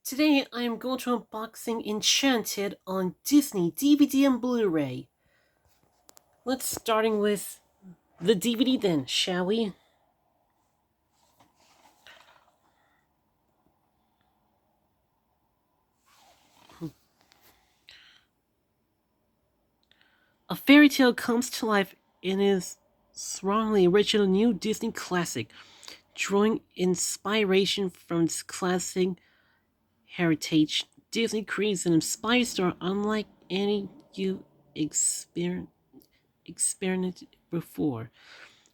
Today I am going to unboxing Enchanted on Disney DVD and Blu-ray. Let's starting with the DVD then, shall we? A fairy tale comes to life in his strongly original new Disney classic, drawing inspiration from its classic heritage. Disney creates an inspired story unlike any you experienced before,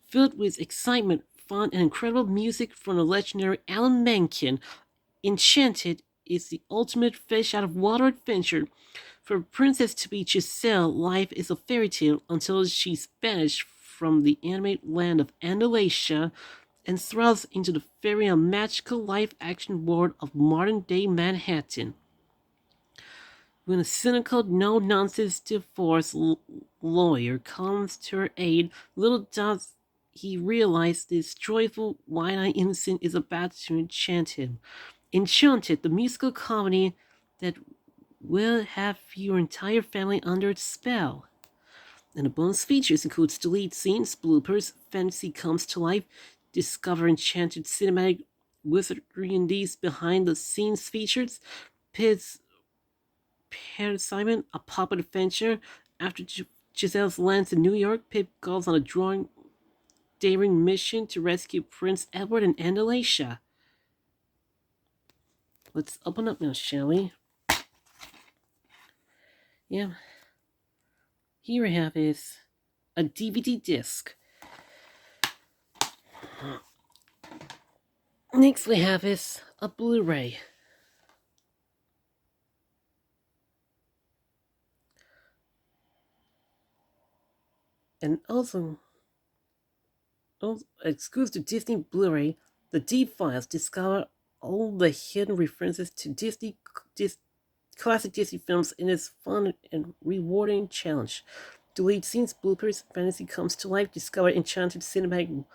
filled with excitement, fun, and incredible music from the legendary Alan Menken. Enchanted is the ultimate fish out of water adventure. For Princess to be Giselle, life is a fairy tale until she's banished from the animated land of Andalasia and thrust into the fairy and magical live-action world of modern-day Manhattan. When a cynical, no-nonsense divorce lawyer comes to her aid, little does he realize this joyful, wide-eyed innocent is about to enchant him. Enchanted, the musical comedy that will have your entire family under its spell. And the bonus features includes deleted scenes, bloopers, fantasy comes to life, discover enchanted cinematic wizardry in these behind-the-scenes features, Pids assignment, a pop-up adventure. After Giselle lands in New York, Pip goes on a daring mission to rescue Prince Edward and Andalasia. Let's open up now, shall we? Yeah. Here we have is a DVD disc. Next we have is a Blu-ray. And also exclusive to Disney Blu-ray, the Deep Files discover all the hidden references to classic Disney films in this fun and rewarding challenge. Deleted scenes, bloopers, fantasy comes to life, discover enchanted cinematic.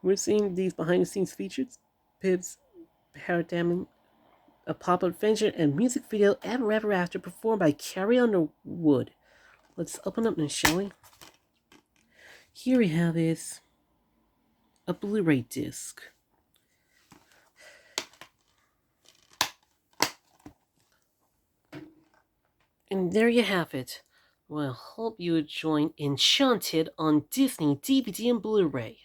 We're seeing these behind-the-scenes features, Pip's paradigm, a pop-up adventure, and music video Ever Ever After performed by Carrie Underwood. Let's open up now, shall we? Here we have is a Blu-ray disc. And there you have it. Well, I hope you enjoyed Enchanted on Disney DVD and Blu-ray.